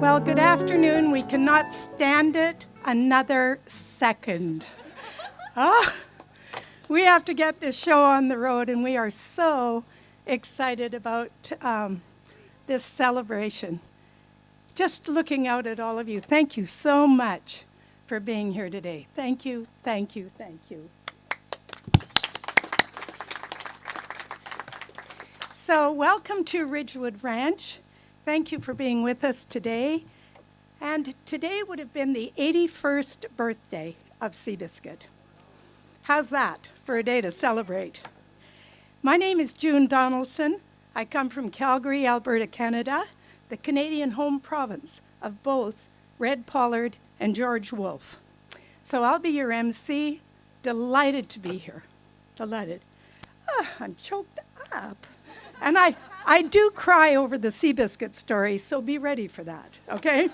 Well, good afternoon. We cannot stand it another second. We have to get this show on the road, and we are so excited about this celebration. Just looking out at all of you, thank you so much for being here today. Thank you, thank you, thank you. So welcome to Ridgewood Ranch. Thank you for being with us today. And today would have been the 81st birthday of Seabiscuit. How's that for a day to celebrate? My name is June Donaldson. I come from Calgary, Alberta, Canada, the Canadian home province of both Red Pollard and George Wolfe. So I'll be your MC. Delighted to be here. Delighted. I'm choked up. And I do cry over the Seabiscuit story, so be ready for that, okay?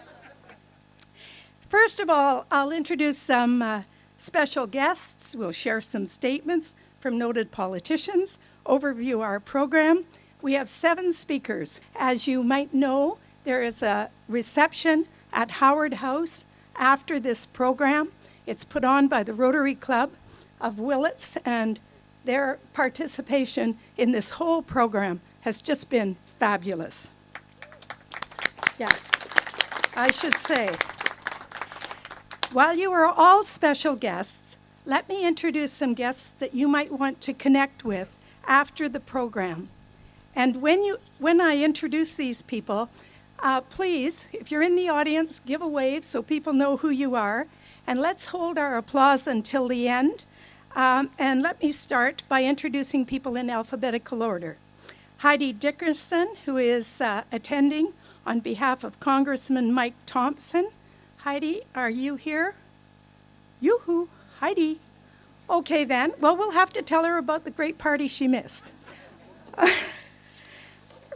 First of all, I'll introduce some special guests. We'll share some statements from noted politicians, overview our program. We have 7 speakers. As you might know, there is a reception at Howard House after this program. It's put on by the Rotary Club of Willits, and their participation in this whole program has just been fabulous. Yes, I should say. While you are all special guests, let me introduce some guests that you might want to connect with after the program. And when I introduce these people, please, if you're in the audience, give a wave so people know who you are. And let's hold our applause until the end. And let me start by introducing people in alphabetical order. Heidi Dickerson, who is attending on behalf of Congressman Mike Thompson. Heidi, are you here? Yoo-hoo, Heidi. Okay then, well, we'll have to tell her about the great party she missed.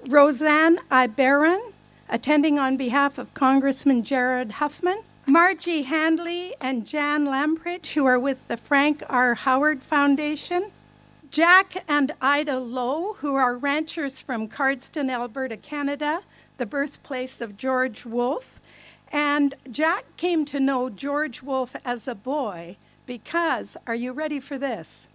Roseanne Ibarran, attending on behalf of Congressman Jared Huffman. Margie Handley and Jan Lamprecht, who are with the Frank R. Howard Foundation. Jack and Ida Lowe, who are ranchers from Cardston, Alberta, Canada, the birthplace of George Wolfe. And Jack came to know George Wolfe as a boy because, are you ready for this?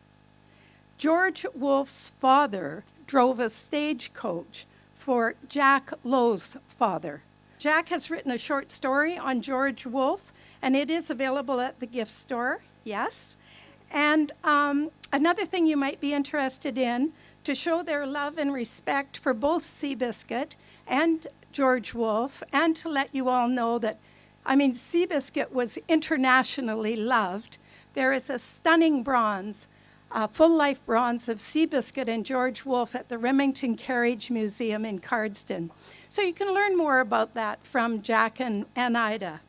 George Wolfe's father drove a stagecoach for Jack Lowe's father. Jack has written a short story on George Wolfe, and it is available at the gift store, yes. And another thing you might be interested in, to show their love and respect for both Seabiscuit and George Wolfe, and to let you all know that, Seabiscuit was internationally loved. There is a stunning bronze, full-life bronze of Seabiscuit and George Wolfe at the Remington Carriage Museum in Cardston. So you can learn more about that from Jack and Ida.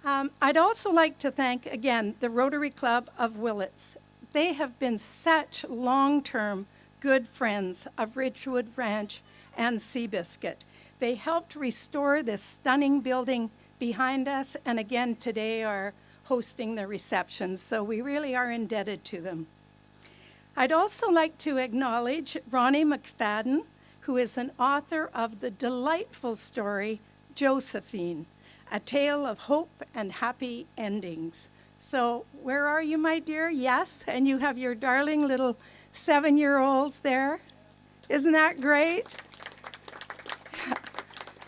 I'd also like to thank, again, the Rotary Club of Willits. They have been such long-term good friends of Ridgewood Ranch and Seabiscuit. They helped restore this stunning building behind us, and again today are hosting the reception, so we really are indebted to them. I'd also like to acknowledge Ronnie Mcfadden, who is an author of the delightful story, Josephine, a tale of hope and happy endings. So where are you, my dear? Yes, and you have your darling little 7-year-olds there. Isn't that great?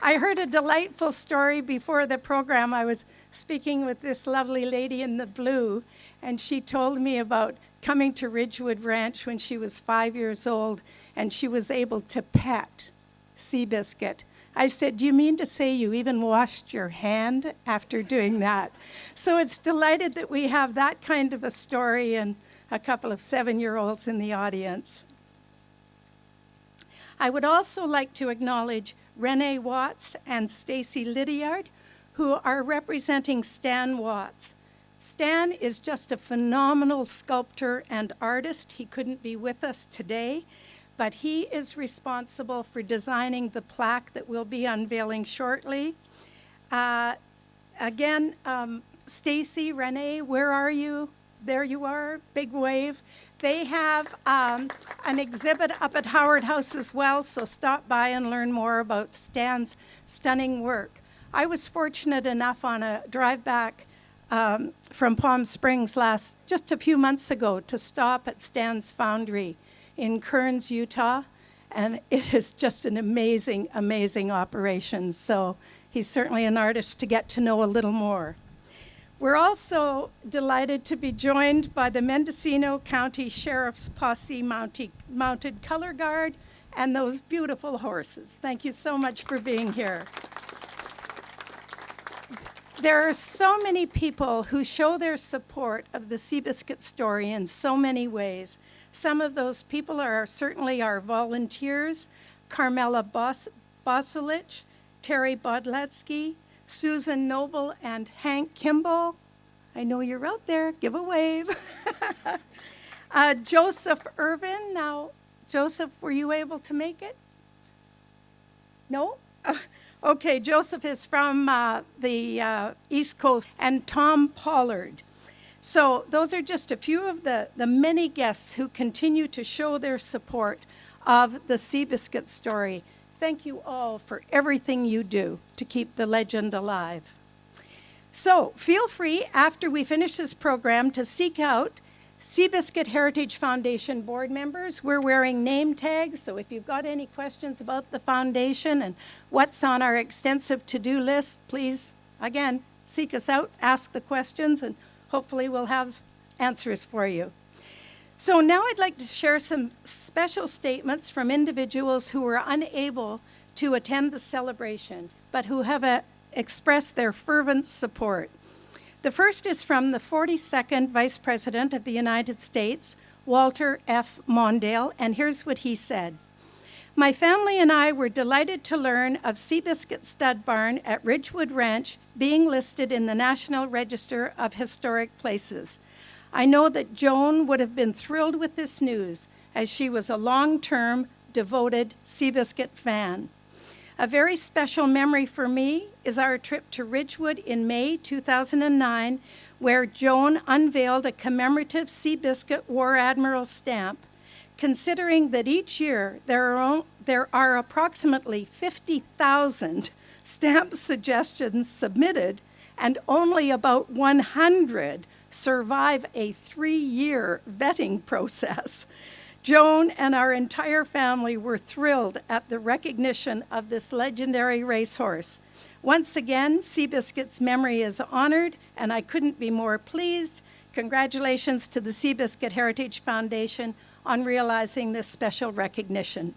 I heard a delightful story before the program. I was speaking with this lovely lady in the blue, and she told me about coming to Ridgewood Ranch when she was 5 years old, and she was able to pet Seabiscuit. I said, do you mean to say you even washed your hand after doing that? So it's delighted that we have that kind of a story and a couple of 7-year-olds in the audience. I would also like to acknowledge Renee Watts and Stacy Lydiard, who are representing Stan Watts. Stan is just a phenomenal sculptor and artist. He couldn't be with us today, but he is responsible for designing the plaque that we'll be unveiling shortly. Again, Stacy, Renee, where are you? There you are, big wave. They have an exhibit up at Howard House as well, so stop by and learn more about Stan's stunning work. I was fortunate enough on a drive back from Palm Springs just a few months ago to stop at Stan's Foundry in Kearns, Utah. And it is just an amazing, amazing operation. So he's certainly an artist to get to know a little more. We're also delighted to be joined by the Mendocino County Sheriff's Posse Mounted Color Guard and those beautiful horses. Thank you so much for being here. There are so many people who show their support of the Seabiscuit story in so many ways. Some of those people are certainly our volunteers, Carmela Bosilich, Terry Bodletsky, Susan Noble, and Hank Kimball. I know you're out there. Give a wave. Joseph Irvin. Now, Joseph, were you able to make it? No? Okay, Joseph is from the East Coast. And Tom Pollard. So those are just a few of the many guests who continue to show their support of the Seabiscuit story. Thank you all for everything you do to keep the legend alive. So feel free, after we finish this program, to seek out Seabiscuit Heritage Foundation board members. We're wearing name tags, so if you've got any questions about the foundation and what's on our extensive to-do list, please, again, seek us out, ask the questions, and hopefully we'll have answers for you. So now I'd like to share some special statements from individuals who were unable to attend the celebration, but who have expressed their fervent support. The first is from the 42nd Vice President of the United States, Walter F. Mondale, and here's what he said. My family and I were delighted to learn of Seabiscuit Stud Barn at Ridgewood Ranch being listed in the National Register of Historic Places. I know that Joan would have been thrilled with this news, as she was a long-term, devoted Seabiscuit fan. A very special memory for me is our trip to Ridgewood in May 2009, where Joan unveiled a commemorative Seabiscuit War Admiral stamp. Considering that each year there are approximately 50,000 stamp suggestions submitted, and only about 100 survive a 3-year vetting process. Joan and our entire family were thrilled at the recognition of this legendary racehorse. Once again, Seabiscuit's memory is honored, and I couldn't be more pleased. Congratulations to the Seabiscuit Heritage Foundation on realizing this special recognition.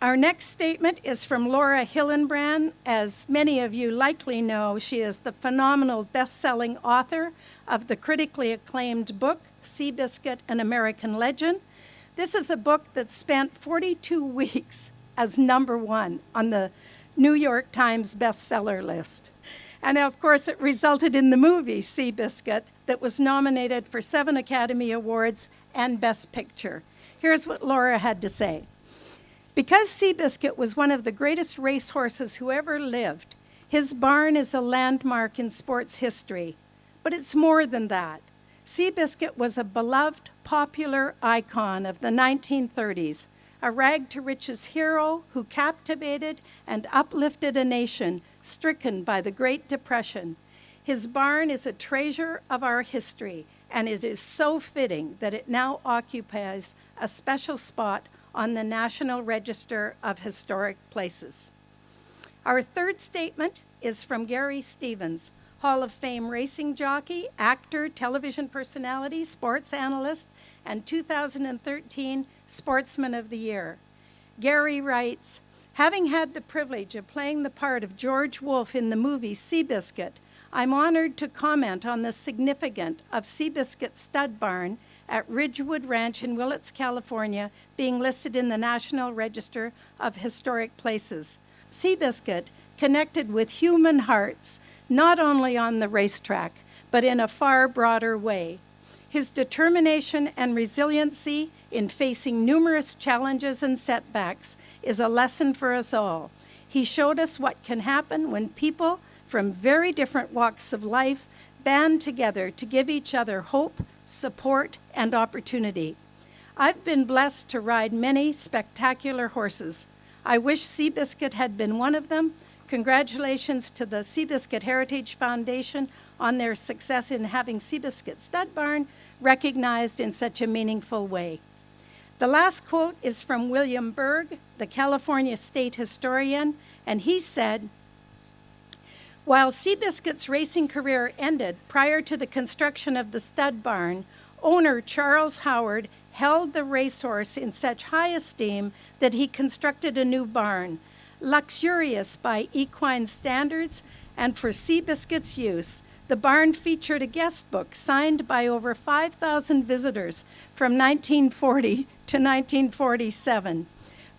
Our next statement is from Laura Hillenbrand. As many of you likely know, she is the phenomenal best-selling author of the critically acclaimed book, Seabiscuit, An American Legend. This is a book that spent 42 weeks as #1 on the New York Times bestseller list. And of course, it resulted in the movie Seabiscuit that was nominated for 7 Academy Awards and Best Picture. Here's what Laura had to say. Because Seabiscuit was one of the greatest racehorses who ever lived, his barn is a landmark in sports history. But it's more than that. Seabiscuit was a beloved, popular icon of the 1930s, a rag-to-riches hero who captivated and uplifted a nation stricken by the Great Depression. His barn is a treasure of our history, and it is so fitting that it now occupies a special spot on the National Register of Historic Places. Our third statement is from Gary Stevens, Hall of Fame racing jockey, actor, television personality, sports analyst, and 2013 Sportsman of the Year. Gary writes, having had the privilege of playing the part of George Wolfe in the movie Seabiscuit, I'm honored to comment on the significance of Seabiscuit Stud Barn at Ridgewood Ranch in Willits, California, being listed in the National Register of Historic Places. Seabiscuit connected with human hearts, not only on the racetrack, but in a far broader way. His determination and resiliency in facing numerous challenges and setbacks is a lesson for us all. He showed us what can happen when people from very different walks of life band together to give each other hope, support, and opportunity. I've been blessed to ride many spectacular horses. I wish Seabiscuit had been one of them. Congratulations to the Seabiscuit Heritage Foundation on their success in having Seabiscuit Stud Barn recognized in such a meaningful way. The last quote is from William Berg, the California state historian, and he said, "While Seabiscuit's racing career ended prior to the construction of the stud barn, owner Charles Howard held the racehorse in such high esteem that he constructed a new barn, luxurious by equine standards and for Seabiscuit's use. The barn featured a guest book signed by over 5,000 visitors from 1940 to 1947.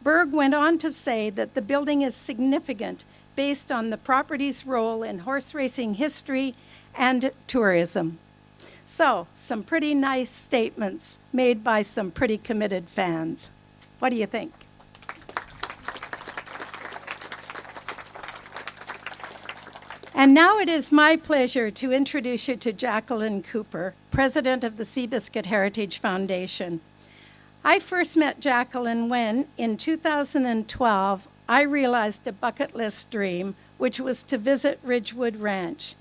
Berg went on to say that the building is significant based on the property's role in horse racing history and tourism." So, some pretty nice statements made by some pretty committed fans. What do you think? And now it is my pleasure to introduce you to Jacqueline Cooper, president of the Seabiscuit Heritage Foundation. I first met Jacqueline when, in 2012, I realized a bucket list dream, which was to visit Ridgewood Ranch.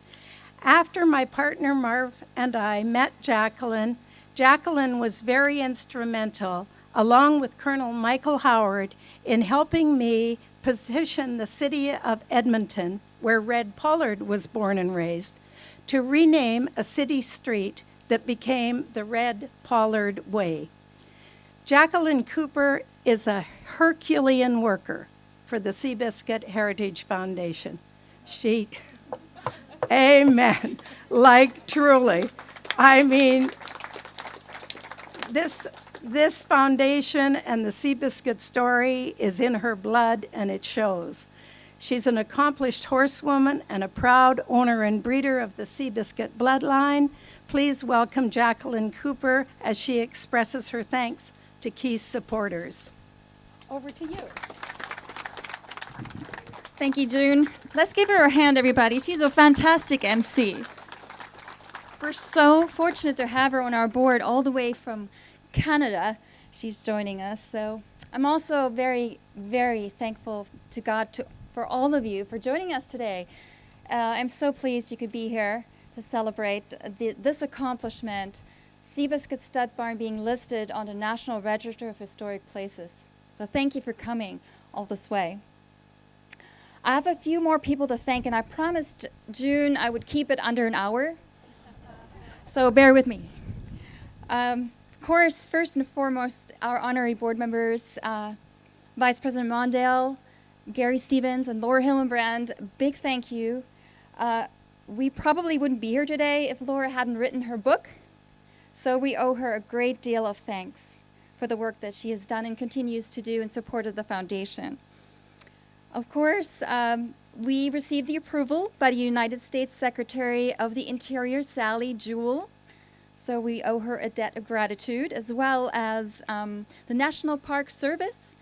After my partner Marv and I met Jacqueline, Jacqueline was very instrumental, along with Colonel Michael Howard, in helping me petition the city of Edmonton, where Red Pollard was born and raised, to rename a city street that became the Red Pollard Way. Jacqueline Cooper is a Herculean worker for the Seabiscuit Heritage Foundation. She, amen, like truly. I mean, this foundation and the Seabiscuit story is in her blood, and it shows. She's an accomplished horsewoman and a proud owner and breeder of the Seabiscuit bloodline. Please welcome Jacqueline Cooper as she expresses her thanks to key supporters. Over to you. Thank you, June. Let's give her a hand, everybody. She's a fantastic MC. We're so fortunate to have her on our board all the way from Canada. She's joining us. So I'm also very, very thankful to God for all of you for joining us today. I'm so pleased you could be here to celebrate this accomplishment, Seabiscuit Stud Barn being listed on the National Register of Historic Places. So thank you for coming all this way. I have a few more people to thank, and I promised June I would keep it under an hour. So bear with me. Of course, first and foremost, our honorary board members, Vice President Mondale, Gary Stevens, and Laura Hillenbrand, big thank you. We probably wouldn't be here today if Laura hadn't written her book, so we owe her a great deal of thanks for the work that she has done and continues to do in support of the foundation. Of course, we received the approval by the United States Secretary of the Interior, Sally Jewell, so we owe her a debt of gratitude, as well as the National Park Service,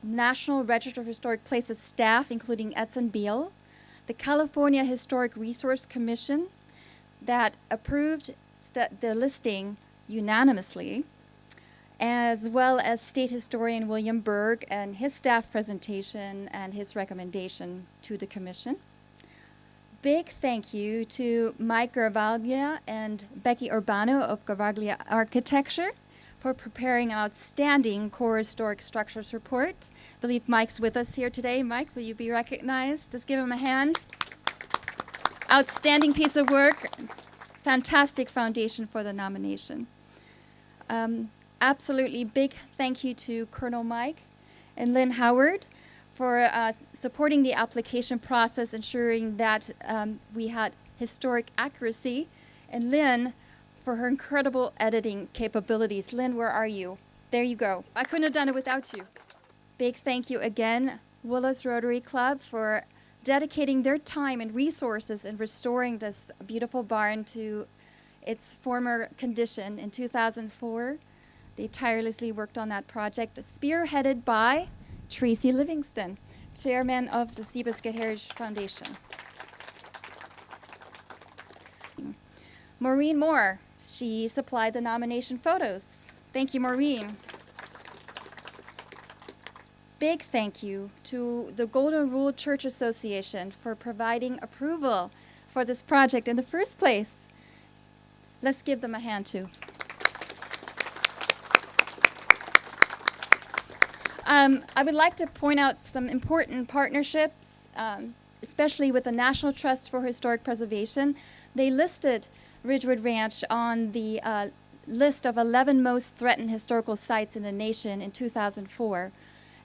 National Register of Historic Places staff, including Edson Beal, the California Historic Resource Commission that approved the listing unanimously, as well as State Historian William Berg and his staff presentation and his recommendation to the Commission. Big thank you to Mike Garavaglia and Becky Urbano of Garavaglia Architecture for preparing an outstanding core historic structures report. I believe Mike's with us here today. Mike, will you be recognized? Just give him a hand. Outstanding piece of work. Fantastic foundation for the nomination. Absolutely big thank you to Colonel Mike and Lynn Howard for supporting the application process, ensuring that we had historic accuracy, and Lynn for her incredible editing capabilities. Lynn, where are you? There you go. I couldn't have done it without you. Big thank you again, Willits Rotary Club, for dedicating their time and resources in restoring this beautiful barn to its former condition in 2004. They tirelessly worked on that project, spearheaded by Tracy Livingston, chairman of the Seabiscuit Heritage Foundation. Maureen Moore, she supplied the nomination photos. Thank you, Maureen. big thank you to the Golden Rule Church Association for providing approval for this project in the first place. Let's give them a hand too. I would like to point out some important partnerships, especially with the National Trust for Historic Preservation. They listed Ridgewood Ranch on the list of 11 most threatened historical sites in the nation in 2004.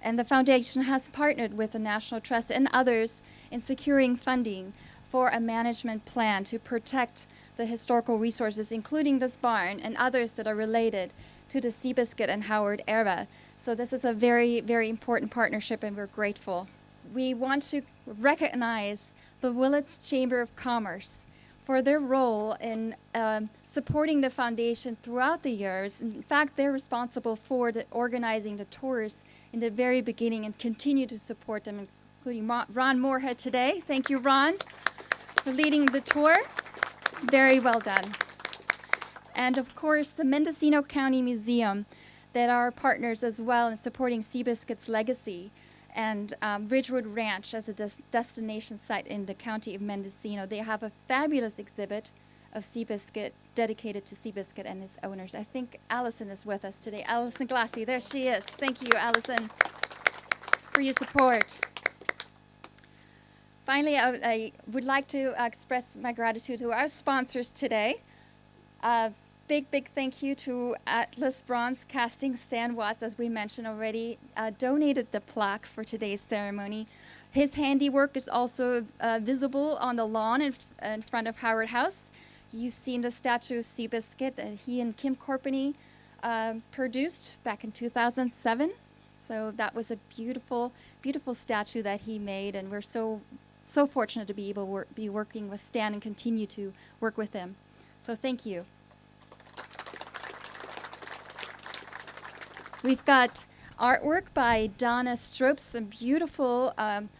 And the foundation has partnered with the National Trust and others in securing funding for a management plan to protect the historical resources, including this barn and others that are related to the Seabiscuit and Howard era. So this is a very, very important partnership, and we're grateful. We want to recognize the Willits Chamber of Commerce for their role in supporting the foundation throughout the years. In fact, they're responsible for organizing the tours in the very beginning and continue to support them, including Ron Moorhead today. Thank you, Ron, for leading the tour. Very well done. And of course, the Mendocino County Museum, that are partners as well in supporting Seabiscuit's legacy, and Ridgewood Ranch as a destination site in the county of Mendocino. They have a fabulous exhibit of Seabiscuit dedicated to Seabiscuit and his owners. I think Allison is with us today. Allison Glassy, there she is. Thank you, Allison, for your support. Finally, I would like to express my gratitude to our sponsors today. Big thank you to Atlas Bronze Casting. Stan Watts, as we mentioned already, donated the plaque for today's ceremony. His handiwork is also visible on the lawn in front of Howard House. You've seen the statue of Seabiscuit that he and Kim Corpany produced back in 2007. So that was a beautiful, beautiful statue that he made, and we're so fortunate to be able to be working with Stan and continue to work with him. So thank you. We've got artwork by Donna Stropes, some beautiful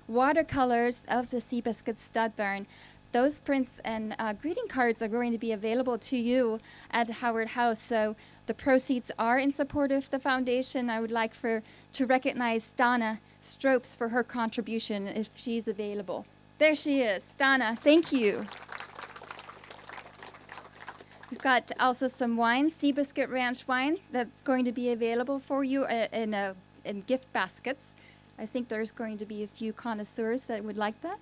watercolors of the Seabiscuit stud barn. Those prints and greeting cards are going to be available to you at Howard House. So the proceeds are in support of the foundation. I would like to recognize Donna Stropes for her contribution if she's available. There she is. Donna, thank you. We've got also some wine, Seabiscuit Ranch wine, that's going to be available for you in gift baskets. I think there's going to be a few connoisseurs that would like that.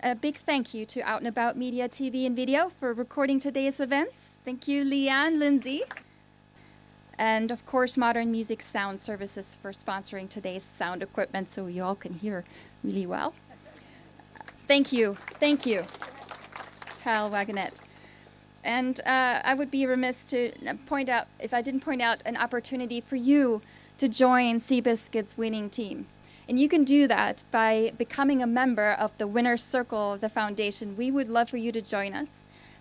A big thank you to Out and About Media, TV, and Video for recording today's events. Thank you, Leanne Lindsay. And of course, Modern Music Sound Services for sponsoring today's sound equipment so you all can hear really well. Thank you. Thank you, Hal Wagonette. And I would be remiss to point out, if I didn't point out, an opportunity for you to join Seabiscuit's winning team. And you can do that by becoming a member of the Winner's Circle of the Foundation. We would love for you to join us.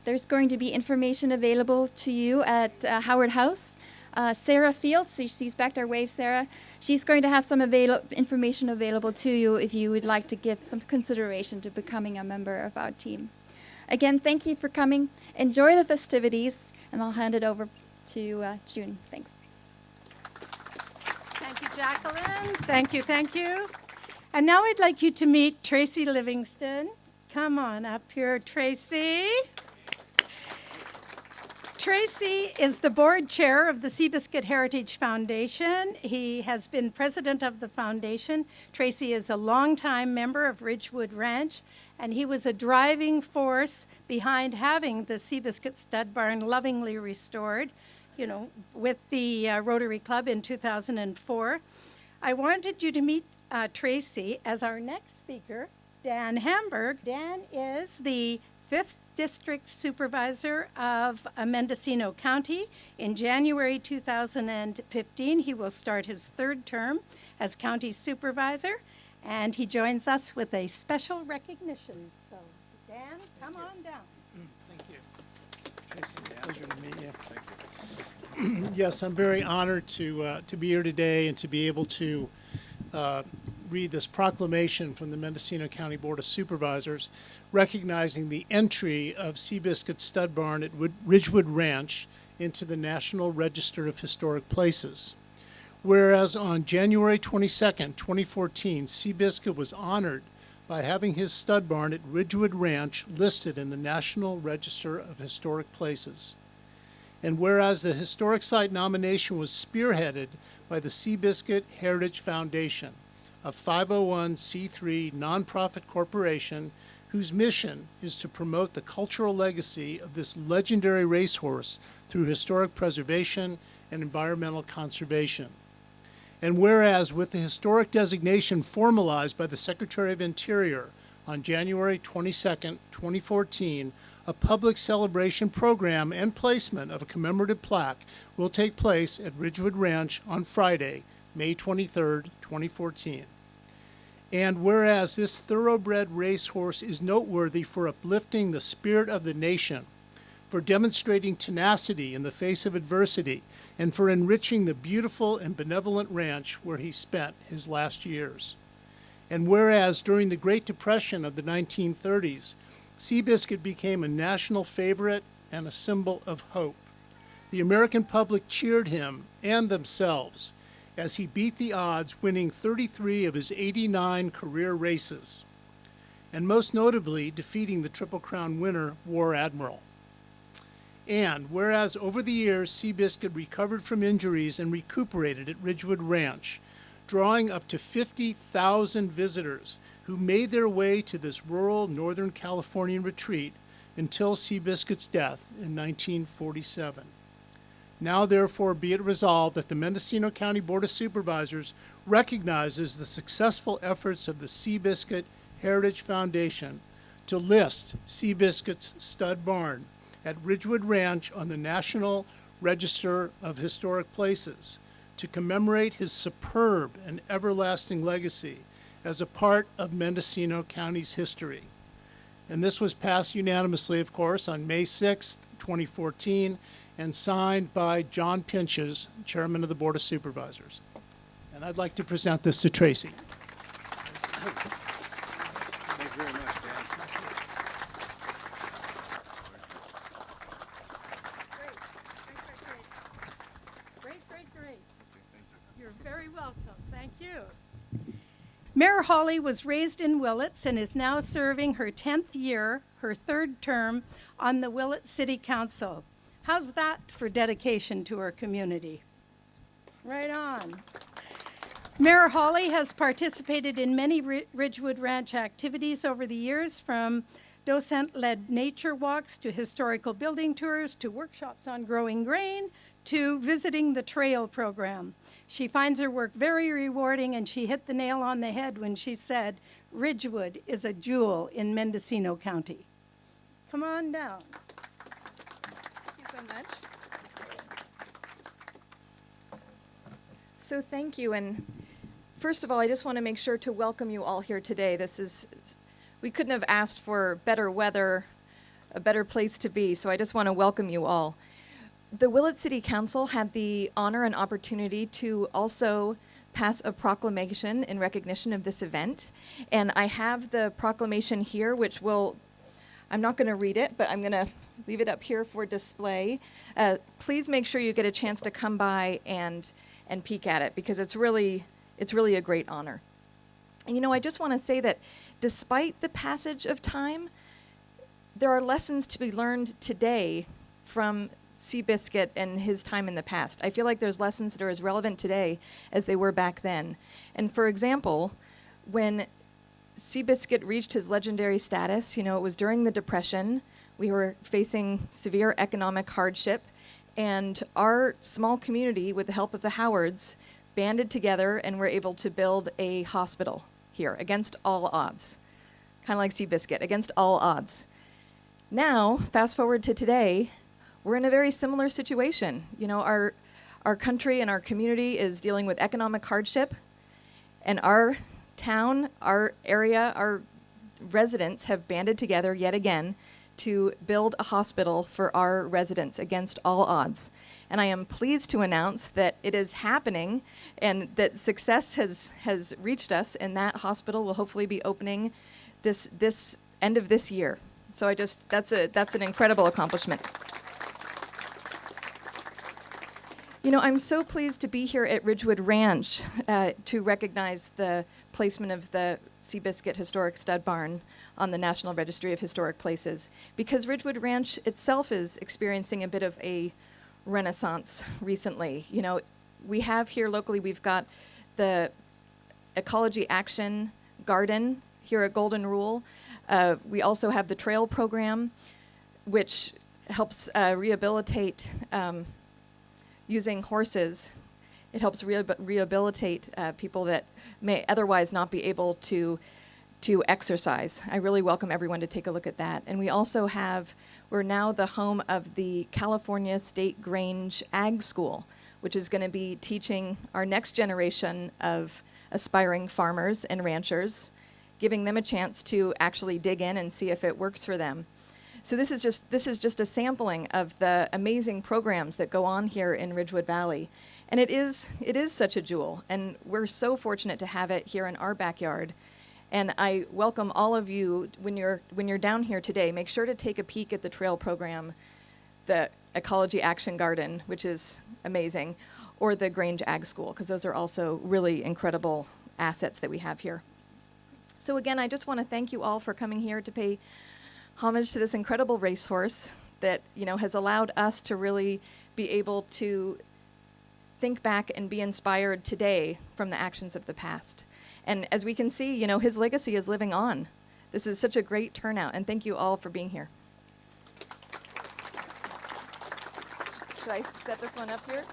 There's going to be information available to you at Howard House. Sarah Fields, she's back there, wave Sarah. She's going to have some information available to you if you would like to give some consideration to becoming a member of our team. Again, thank you for coming. Enjoy the festivities, and I'll hand it over to June. Thanks. Thank you, Jacqueline. Thank you. And now I'd like you to meet Tracy Livingston. Come on up here, Tracy. Tracy is the board chair of the Seabiscuit Heritage Foundation. He has been president of the foundation. Tracy is a longtime member of Ridgewood Ranch, and he was a driving force behind having the Seabiscuit stud barn lovingly restored, with the Rotary Club in 2004. I wanted you to meet Tracy as our next speaker, Dan Hamburg. Dan is the 5th District Supervisor of Mendocino County. In January 2015, he will start his 3rd term as County Supervisor, and he joins us with a special recognition. So, Dan, come on down. Thank you. Tracy, pleasure to meet you. Thank you. Yes, I'm very honored to be here today and to be able to read this proclamation from the Mendocino County Board of Supervisors recognizing the entry of Seabiscuit Stud Barn at Ridgewood Ranch into the National Register of Historic Places. Whereas on January 22nd, 2014, Seabiscuit was honored by having his stud barn at Ridgewood Ranch listed in the National Register of Historic Places. And whereas the historic site nomination was spearheaded by the Seabiscuit Heritage Foundation, a 501c3 nonprofit corporation whose mission is to promote the cultural legacy of this legendary racehorse through historic preservation and environmental conservation. And whereas with the historic designation formalized by the Secretary of Interior on January 22nd, 2014, a public celebration program and placement of a commemorative plaque will take place at Ridgewood Ranch on Friday, May 23rd, 2014. And whereas this thoroughbred racehorse is noteworthy for uplifting the spirit of the nation, for demonstrating tenacity in the face of adversity, and for enriching the beautiful and benevolent ranch where he spent his last years. And whereas during the Great Depression of the 1930s, Seabiscuit became a national favorite and a symbol of hope, the American public cheered him and themselves as he beat the odds, winning 33 of his 89 career races, and most notably defeating the Triple Crown winner, War Admiral. And whereas over the years, Seabiscuit recovered from injuries and recuperated at Ridgewood Ranch, drawing up to 50,000 visitors who made their way to this rural Northern Californian retreat until Seabiscuit's death in 1947. Now, therefore, be it resolved that the Mendocino County Board of Supervisors recognizes the successful efforts of the Seabiscuit Heritage Foundation to list Seabiscuit's stud barn at Ridgewood Ranch on the National Register of Historic Places to commemorate his superb and everlasting legacy as a part of Mendocino County's history. And this was passed unanimously, of course, on May 6th, 2014, and signed by John Pinches, Chairman of the Board of Supervisors. And I'd like to present this to Tracy. Thank you very much, Dan. Great. You're very welcome. Thank you. Mayor Hawley was raised in Willits and is now serving her 10th year, her third term, on the Willits City Council. How's that for dedication to our community? Right on. Mayor Hawley has participated in many Ridgewood Ranch activities over the years, from docent-led nature walks to historical building tours to workshops on growing grain to visiting the trail program. She finds her work very rewarding, and she hit the nail on the head when she said, Ridgewood is a jewel in Mendocino County. Come on down. Thank you so much. So thank you, and first of all, I just want to make sure to welcome you all here today. We couldn't have asked for better weather, a better place to be, so I just want to welcome you all. The Willits City Council had the honor and opportunity to also pass a proclamation in recognition of this event, and I have the proclamation here, which I'm not going to read it, but I'm going to leave it up here for display. Please make sure you get a chance to come by and peek at it, because it's really a great honor. And I just want to say that despite the passage of time, there are lessons to be learned today from Seabiscuit and his time in the past. I feel like there's lessons that are as relevant today as they were back then. And for example, when Seabiscuit reached his legendary status, it was during the Depression. We were facing severe economic hardship, and our small community, with the help of the Howards, banded together and were able to build a hospital here against all odds. Kind of like Seabiscuit, against all odds. Now, fast forward to today, we're in a very similar situation. Our country and our community is dealing with economic hardship, and our town, our area, our residents have banded together yet again to build a hospital for our residents against all odds. And I am pleased to announce that it is happening and that success has reached us, and that hospital will hopefully be opening this end of this year. So that's an incredible accomplishment. You know, I'm so pleased to be here at Ridgewood Ranch to recognize the placement of the Seabiscuit Historic Stud Barn on the National Registry of Historic Places, because Ridgewood Ranch itself is experiencing a bit of a renaissance recently. You know, we have here locally, we've got the Ecology Action Garden here at Golden Rule. We also have the trail program, which helps rehabilitate using horses. It helps rehabilitate people that may otherwise not be able to exercise. I really welcome everyone to take a look at that. And we also have, we're now the home of the California State Grange Ag School, which is going to be teaching our next generation of aspiring farmers and ranchers, giving them a chance to actually dig in and see if it works for them. So this is just a sampling of the amazing programs that go on here in Ridgewood Valley. And it is such a jewel, and we're so fortunate to have it here in our backyard. And I welcome all of you, when you're down here today, make sure to take a peek at the trail program, the Ecology Action Garden, which is amazing, or the Grange Ag School, because those are also really incredible assets that we have here. So again, I just want to thank you all for coming here to pay homage to this incredible racehorse that, you know, has allowed us to really be able to think back and be inspired today from the actions of the past. And as we can see, you know, his legacy is living on. This is such a great turnout, and thank you all for being here. Should I set this one up here?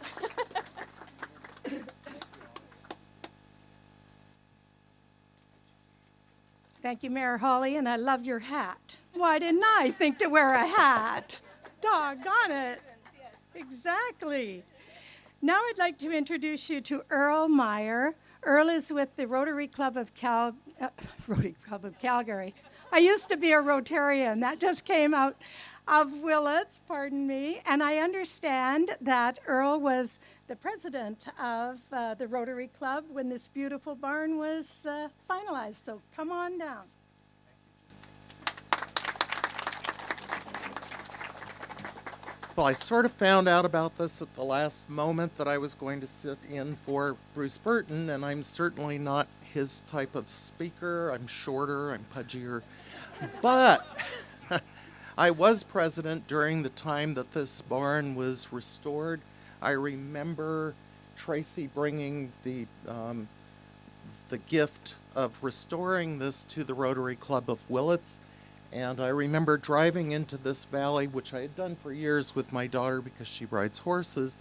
Thank you, Mayor Hawley, and I love your hat. Why didn't I think to wear a hat? Doggone it. Exactly. Now I'd like to introduce you to Earl Meyer. Earl is with the Rotary Club of Calgary. I used to be a Rotarian. That just came out of Willits, pardon me. And I understand that Earl was the president of the Rotary Club when this beautiful barn was finalized. So come on down. Well, I sort of found out about this at the last moment, that I was going to sit in for Bruce Burton, and I'm certainly not his type of speaker. I'm shorter, I'm pudgier. But I was president during the time that this barn was restored. I remember Tracy bringing the gift of restoring this to the Rotary Club of Willits. And I remember driving into this valley, which I had done for years with my daughter because she rides horses,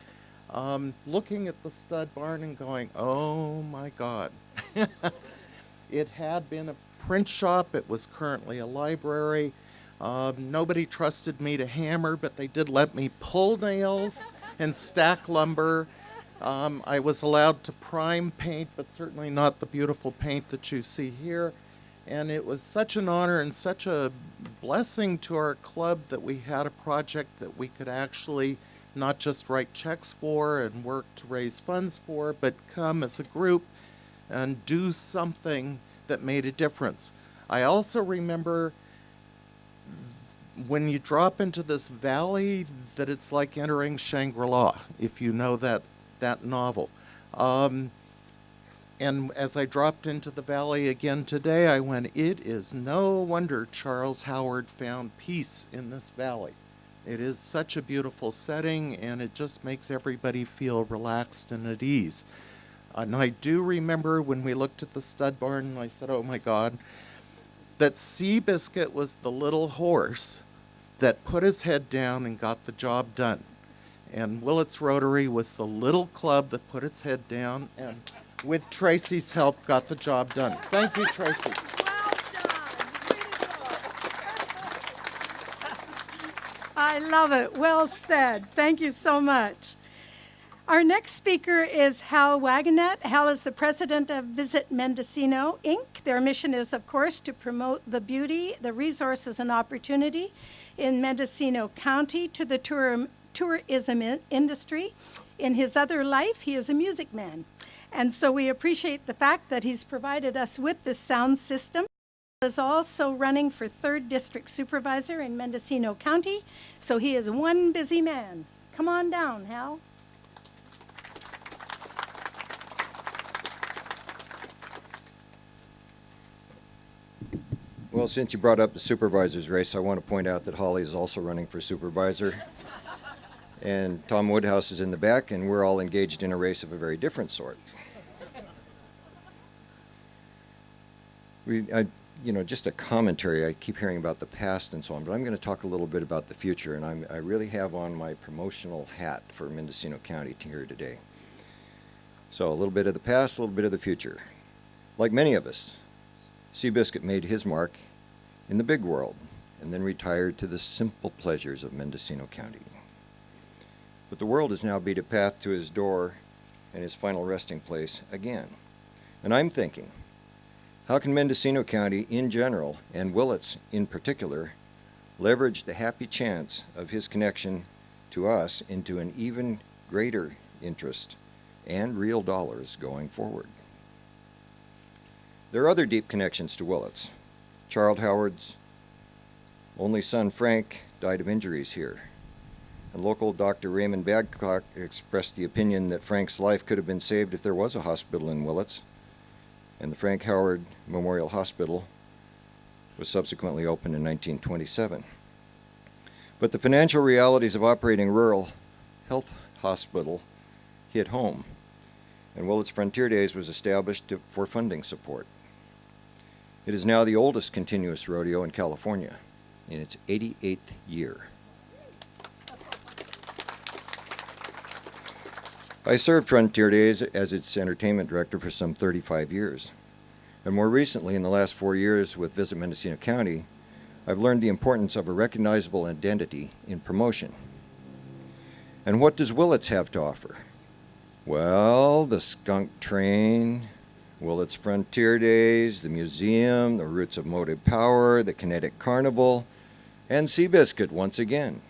looking at the stud barn and going, oh my God. It had been a print shop. It was currently a library. Nobody trusted me to hammer, but they did let me pull nails and stack lumber. I was allowed to prime paint, but certainly not the beautiful paint that you see here. And it was such an honor and such a blessing to our club that we had a project that we could actually not just write checks for and work to raise funds for, but come as a group and do something that made a difference. I also remember when you drop into this valley that it's like entering Shangri-La, if you know that novel. And as I dropped into the valley again today, I went, it is no wonder Charles Howard found peace in this valley. It is such a beautiful setting, and it just makes everybody feel relaxed and at ease. And I do remember when we looked at the stud barn, and I said, oh my God, that Seabiscuit was the little horse that put his head down and got the job done. And Willits Rotary was the little club that put its head down and with Tracy's help, got the job done. Thank you, Tracy. Well done. I love it. Well said. Thank you so much. Our next speaker is Hal Wagonet. Hal is the president of Visit Mendocino, Inc. Their mission is, of course, to promote the beauty, the resources, and opportunity in Mendocino County to the tourism industry. In his other life, he is a music man. And so we appreciate the fact that he's provided us with this sound system. He is also running for 3rd District Supervisor in Mendocino County, so he is one busy man. Come on down, Hal. Well, since you brought up the supervisor's race, I want to point out that Holly is also running for supervisor. And Tom Woodhouse is in the back, and we're all engaged in a race of a very different sort. Just a commentary. I keep hearing about the past and so on, but I'm going to talk a little bit about the future, and I really have on my promotional hat for Mendocino County here today. So a little bit of the past, a little bit of the future. Like many of us, Seabiscuit made his mark in the big world and then retired to the simple pleasures of Mendocino County. But the world has now beat a path to his door and his final resting place again. And I'm thinking, how can Mendocino County in general, and Willits in particular, leverage the happy chance of his connection to us into an even greater interest and real dollars going forward? There are other deep connections to Willits. Charles Howard's only son, Frank, died of injuries here. And local Dr. Raymond Babcock expressed the opinion that Frank's life could have been saved if there was a hospital in Willits. And the Frank Howard Memorial Hospital was subsequently opened in 1927. But the financial realities of operating a rural health hospital hit home, and Willits Frontier Days was established for funding support. It is now the oldest continuous rodeo in California, in its 88th year. I served Frontier Days as its entertainment director for some 35 years. And more recently, in the last 4 years with Visit Mendocino County, I've learned the importance of a recognizable identity in promotion. And what does Willits have to offer? Well, the skunk train, Willits Frontier Days, the museum, the Roots of Motive Power, the Kinetic Carnival, and Seabiscuit once again.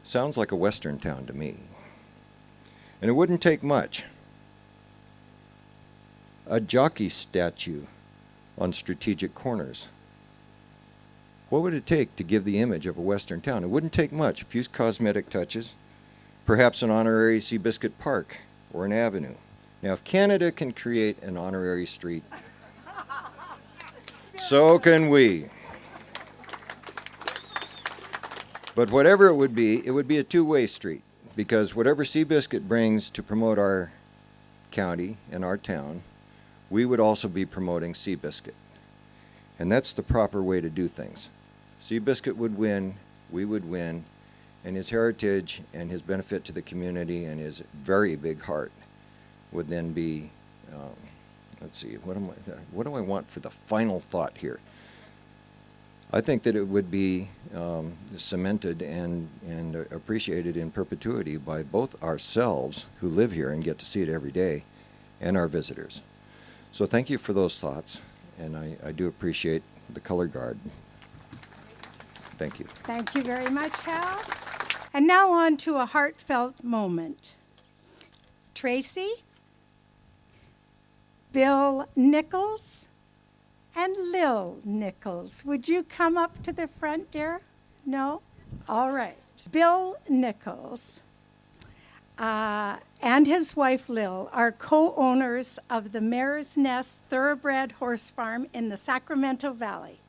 Sounds like a Western town to me. And it wouldn't take much. A jockey statue on strategic corners. What would it take to give the image of a Western town? It wouldn't take much. A few cosmetic touches, perhaps an honorary Seabiscuit Park or an avenue. Now, if Canada can create an honorary street, so can we. But whatever it would be a two-way street. Because whatever Seabiscuit brings to promote our county and our town, we would also be promoting Seabiscuit. And that's the proper way to do things. Seabiscuit would win, we would win, and his heritage and his benefit to the community and his very big heart would then be, let's see, what do I want for the final thought here? I think that it would be cemented and appreciated in perpetuity by both ourselves, who live here and get to see it every day, and our visitors. So thank you for those thoughts, and I do appreciate the color guard. Thank you. Thank you very much, Hal. And now on to a heartfelt moment. Tracy, Bill Nichols, and Lil Nichols. Would you come up to the front, dear? No? All right. Bill Nichols and his wife Lil are co-owners of the Mare's Nest Thoroughbred Horse Farm in the Sacramento Valley.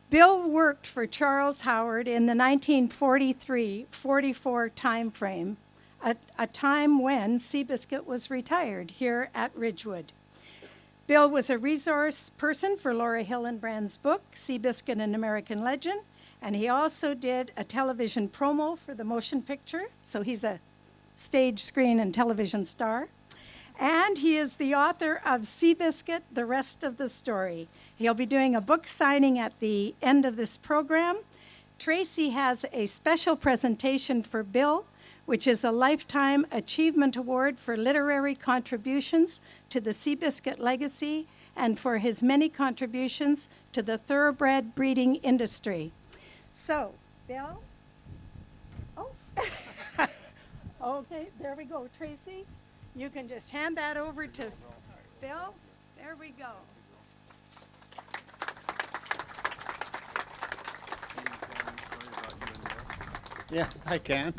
Bill worked for Charles Howard in the 1943-44 time frame, a time when Seabiscuit was retired here at Ridgewood. Bill was a resource person for Laura Hillenbrand's book, Seabiscuit, an American Legend, and he also did a television promo for the motion picture, so he's a stage, screen, and television star. And he is the author of Seabiscuit, The Rest of the Story. He'll be doing a book signing at the end of this program. Tracy has a special presentation for Bill, which is a Lifetime Achievement Award for literary contributions to the Seabiscuit legacy and for his many contributions to the thoroughbred breeding industry. So, Bill? Oh, okay, there we go. Tracy, you can just hand that over to Bill. There we go. Yeah, I can.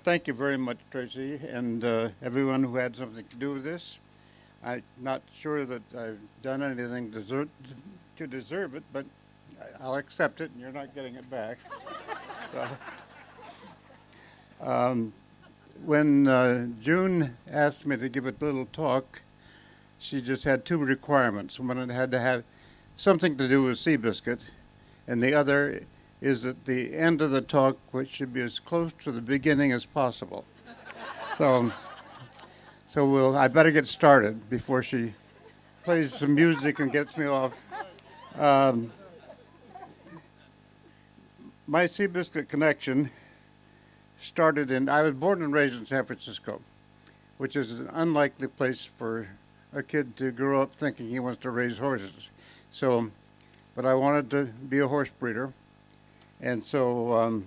Thank you very much, Tracy, and everyone who had something to do with this. I'm not sure that I've done anything to deserve it, but I'll accept it, and you're not getting it back. So, when June asked me to give a little talk, she just had two requirements. One, it had to have something to do with Seabiscuit, and the other is at the end of the talk, which should be as close to the beginning as possible. So I better get started before she plays some music and gets me off. My Seabiscuit connection started I was born and raised in San Francisco, which is an unlikely place for a kid to grow up thinking he wants to raise horses. But I wanted to be a horse breeder. And so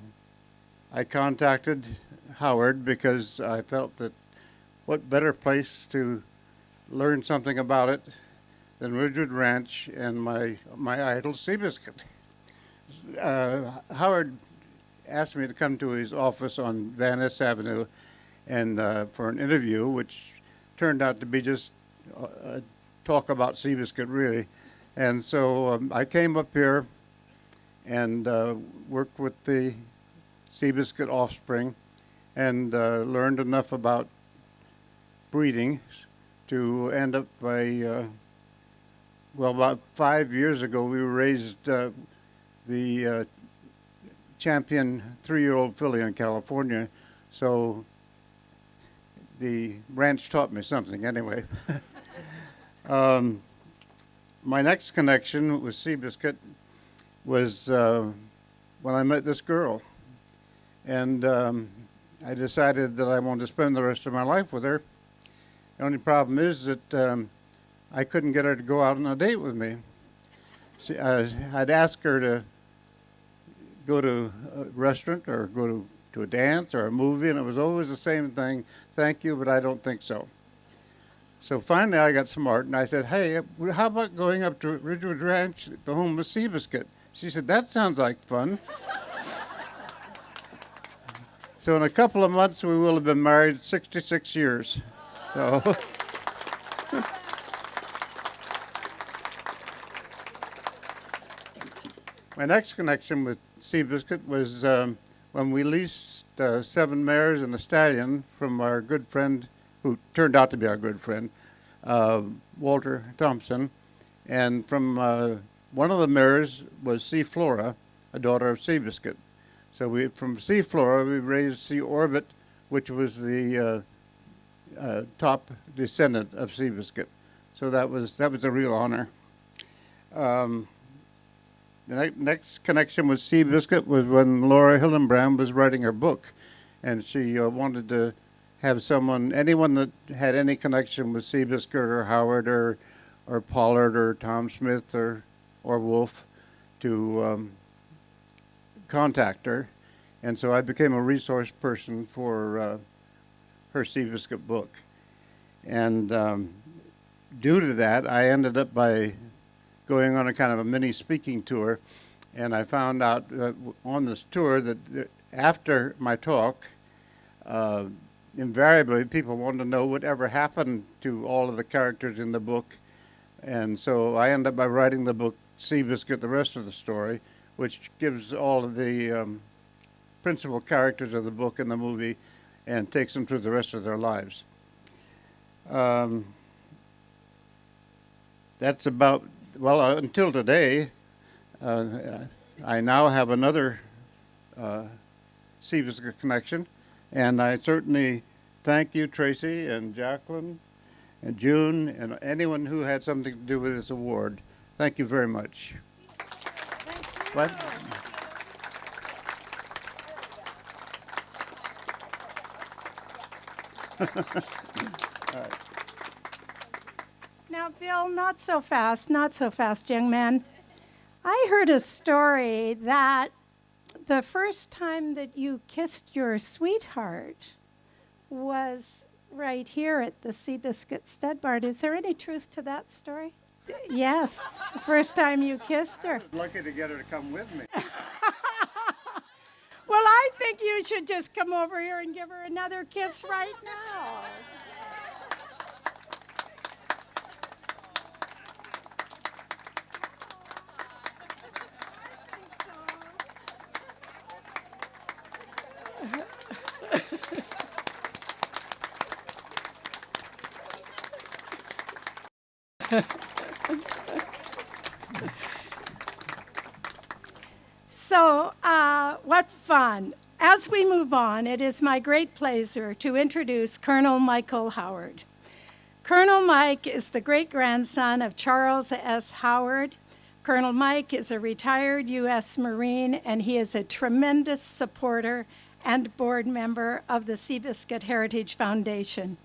I contacted Howard because I felt that what better place to learn something about it than Ridgewood Ranch and my idol Seabiscuit. Howard asked me to come to his office on Van Ness Avenue and for an interview, which turned out to be just a talk about Seabiscuit, really. And so I came up here and worked with the Seabiscuit offspring and learned enough about breeding to end up by, about 5 years ago, we raised the champion 3-year-old filly in California. So the ranch taught me something anyway. My next connection with Seabiscuit was when I met this girl. And I decided that I wanted to spend the rest of my life with her. The only problem is that I couldn't get her to go out on a date with me. I'd ask her to go to a restaurant or go to a dance or a movie, and it was always the same thing. Thank you, but I don't think so. So finally I got smart, and I said, hey, how about going up to Ridgewood Ranch, the home of Seabiscuit? She said, that sounds like fun. So in a couple of months, we will have been married 66 years. So. My next connection with Seabiscuit was when we leased 7 mares and a stallion from our good friend, who turned out to be our good friend, Walter Thompson. And from one of the mares was Seaflora, a daughter of Seabiscuit. So from Seaflora, we raised Sea Orbit, which was the top descendant of Seabiscuit. So that was a real honor. The next connection with Seabiscuit was when Laura Hillenbrand was writing her book, and she wanted to have anyone that had any connection with Seabiscuit or Howard or Pollard or Tom Smith or Wolf to contact her. And so I became a resource person for her Seabiscuit book. And due to that, I ended up by going on a kind of a mini speaking tour, and I found out on this tour that after my talk, invariably people wanted to know whatever happened to all of the characters in the book, and so I ended up by writing the book Seabiscuit, the rest of the story, which gives all of the principal characters of the book and the movie and takes them through the rest of their lives. That's about, until today. I now have another Seabiscuit connection, and I certainly thank you, Tracy and Jacqueline and June and anyone who had something to do with this award. Thank you very much. What? Now, Bill, not so fast, young man. I heard a story that the first time that you kissed your sweetheart was right here at the Seabiscuit Stud Barn. Is there any truth to that story? Yes, the first time you kissed her. Lucky to get her to come with me. Well, I think you should just come over here and give her another kiss right now. So, what fun. As we move on, it is my great pleasure to introduce Colonel Michael Howard. Colonel Mike is the great-grandson of Charles S. Howard. Colonel Mike is a retired U.S. Marine, and he is a tremendous supporter and board member of the Seabiscuit Heritage Foundation.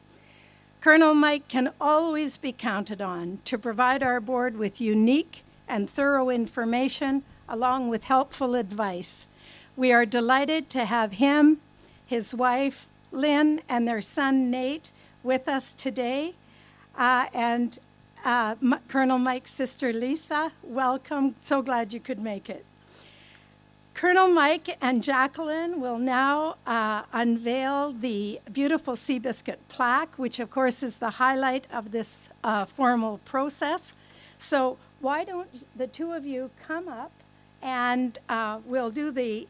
Colonel Mike can always be counted on to provide our board with unique and thorough information along with helpful advice. We are delighted to have him, his wife, Lynn, and their son, Nate, with us today. Colonel Mike's sister, Lisa, welcome. So glad you could make it. Colonel Mike and Jacqueline will now unveil the beautiful Seabiscuit plaque, which of course is the highlight of this formal process. So why don't the two of you come up and we'll do the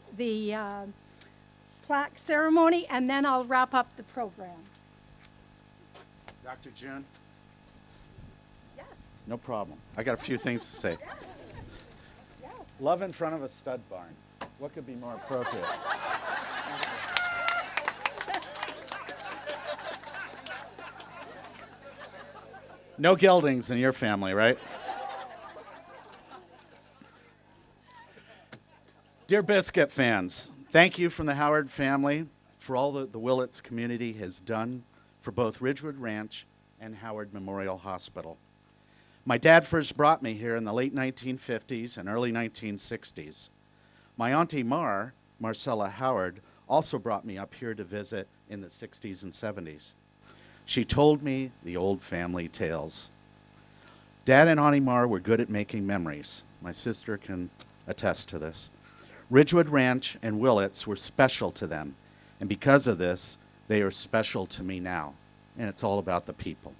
plaque ceremony, and then I'll wrap up the program. Dr. June? Yes. No problem. I got a few things to say. Yes. Love in front of a stud barn. What could be more appropriate? No geldings in your family, right? Dear Biscuit fans, thank you from the Howard family for all that the Willits community has done for both Ridgewood Ranch and Howard Memorial Hospital. My dad first brought me here in the late 1950s and early 1960s. My auntie Marcella Howard, also brought me up here to visit in the 60s and 70s. She told me the old family tales. Dad and Auntie Mar were good at making memories. My sister can attest to this. Ridgewood Ranch and Willits were special to them, and because of this, they are special to me now, and it's all about the people.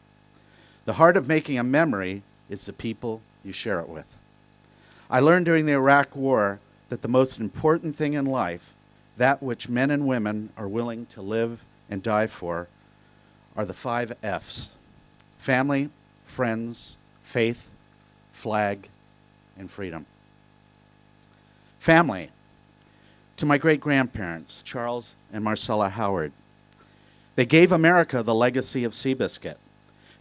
The heart of making a memory is the people you share it with. I learned during the Iraq War that the most important thing in life, that which men and women are willing to live and die for, are the 5 F's: family, friends, faith, flag, and freedom. Family. To my great-grandparents, Charles and Marcella Howard. They gave America the legacy of Seabiscuit.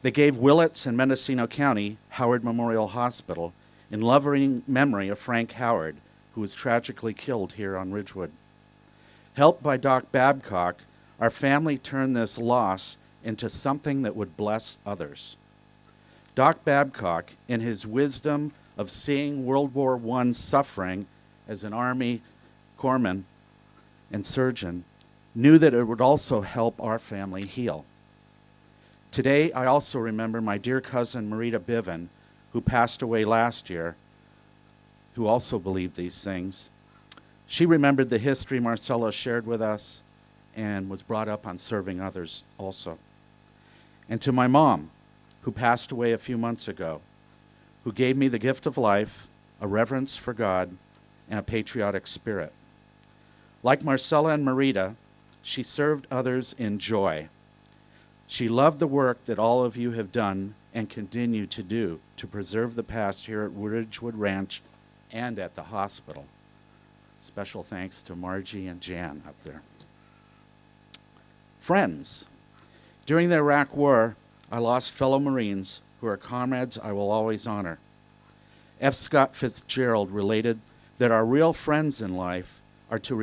They gave Willits and Mendocino County Howard Memorial Hospital in loving memory of Frank Howard, who was tragically killed here on Ridgewood. Helped by Doc Babcock, our family turned this loss into something that would bless others. Doc Babcock, in his wisdom of seeing World War I suffering as an Army corpsman and surgeon, knew that it would also help our family heal. Today, I also remember my dear cousin Marita Biven, who passed away last year, who also believed these things. She remembered the history Marcella shared with us and was brought up on serving others also. And to my mom, who passed away a few months ago, who gave me the gift of life, a reverence for God, and a patriotic spirit. Like Marcella and Marita, she served others in joy. She loved the work that all of you have done and continue to do to preserve the past here at Ridgewood Ranch and at the hospital. Special thanks to Margie and Jan up there. Friends. During the Iraq War, I lost fellow Marines who are comrades I will always honor. F. Scott Fitzgerald related that our real friends in life are to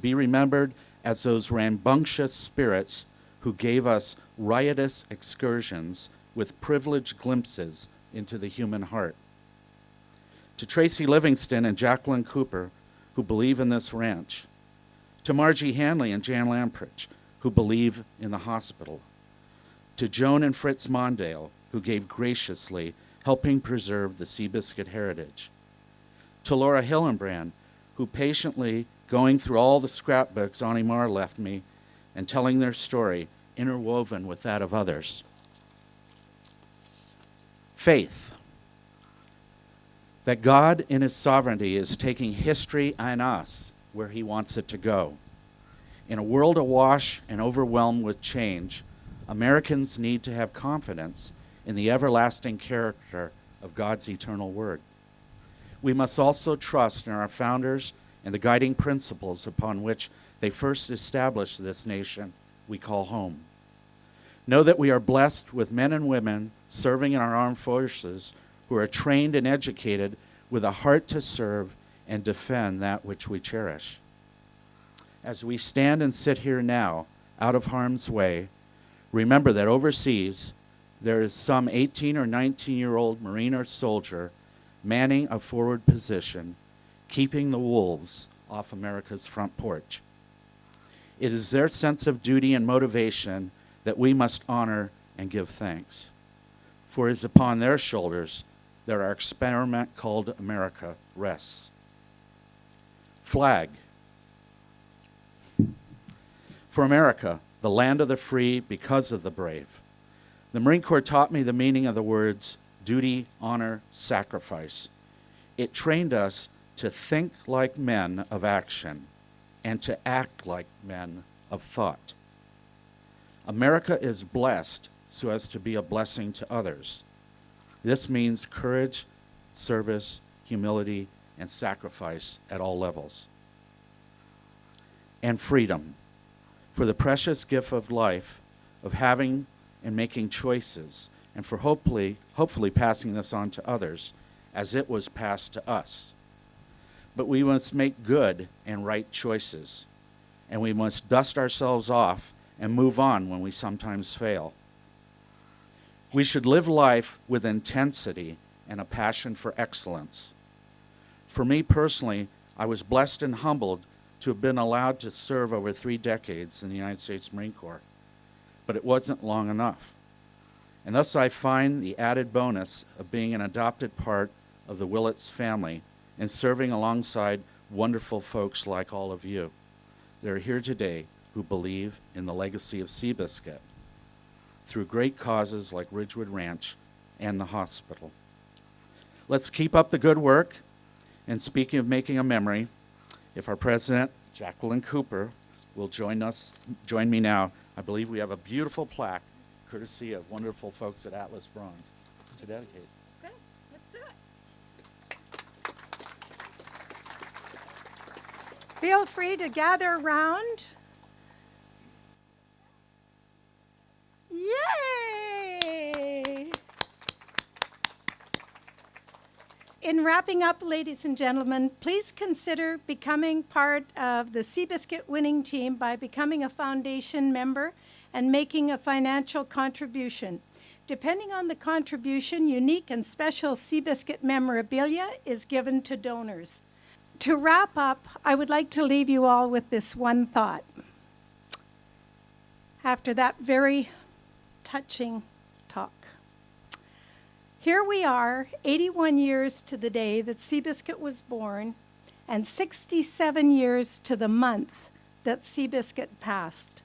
be remembered as those rambunctious spirits who gave us riotous excursions with privileged glimpses into the human heart. To Tracy Livingston and Jacqueline Cooper, who believe in this ranch. To Margie Hanley and Jan Lamprich, who believe in the hospital. To Joan and Fritz Mondale, who gave graciously, helping preserve the Seabiscuit heritage. To Laura Hillenbrand, who patiently, going through all the scrapbooks Auntie Mar left me and telling their story, interwoven with that of others. Faith. That God in his sovereignty is taking history and us where he wants it to go. In a world awash and overwhelmed with change, Americans need to have confidence in the everlasting character of God's eternal word. We must also trust in our founders and the guiding principles upon which they first established this nation we call home. Know that we are blessed with men and women serving in our armed forces who are trained and educated with a heart to serve and defend that which we cherish. As we stand and sit here now, out of harm's way, remember that overseas there is some 18 or 19-year-old Marine or soldier manning a forward position, keeping the wolves off America's front porch. It is their sense of duty and motivation that we must honor and give thanks. For it is upon their shoulders that our experiment called America rests. Flag. For America, the land of the free because of the brave. The Marine Corps taught me the meaning of the words duty, honor, sacrifice. It trained us to think like men of action and to act like men of thought. America is blessed so as to be a blessing to others. This means courage, service, humility, and sacrifice at all levels. And freedom, for the precious gift of life, of having and making choices, and for hopefully passing this on to others as it was passed to us. But we must make good and right choices, and we must dust ourselves off and move on when we sometimes fail. We should live life with intensity and a passion for excellence. For me personally, I was blessed and humbled to have been allowed to serve over 3 decades in the United States Marine Corps, but it wasn't long enough. And thus I find the added bonus of being an adopted part of the Willits family and serving alongside wonderful folks like all of you that are here today who believe in the legacy of Seabiscuit through great causes like Ridgewood Ranch and the hospital. Let's keep up the good work. And speaking of making a memory, if our president, Jacqueline Cooper, will join me now, I believe we have a beautiful plaque, courtesy of wonderful folks at Atlas Bronze, to dedicate. Okay, let's do it. Feel free to gather around. Yay! In wrapping up, ladies and gentlemen, please consider becoming part of the Seabiscuit winning team by becoming a foundation member and making a financial contribution. Depending on the contribution, unique and special Seabiscuit memorabilia is given to donors. To wrap up, I would like to leave you all with this one thought. After that very touching talk. Here we are, 81 years to the day that Seabiscuit was born, and 67 years to the month that Seabiscuit passed.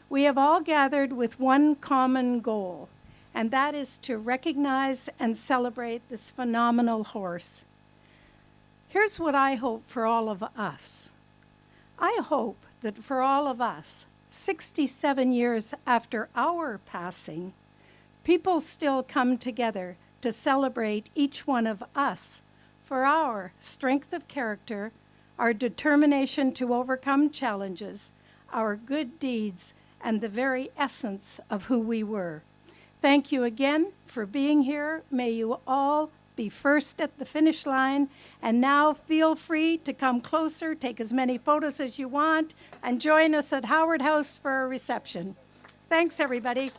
We have all gathered with one common goal, and that is to recognize and celebrate this phenomenal horse. Here's what I hope for all of us. I hope that for all of us, 67 years after our passing, people still come together to celebrate each one of us for our strength of character, our determination to overcome challenges, our good deeds, and the very essence of who we were. Thank you again for being here. May you all be first at the finish line. And now feel free to come closer, take as many photos as you want, and join us at Howard House for a reception. Thanks, everybody.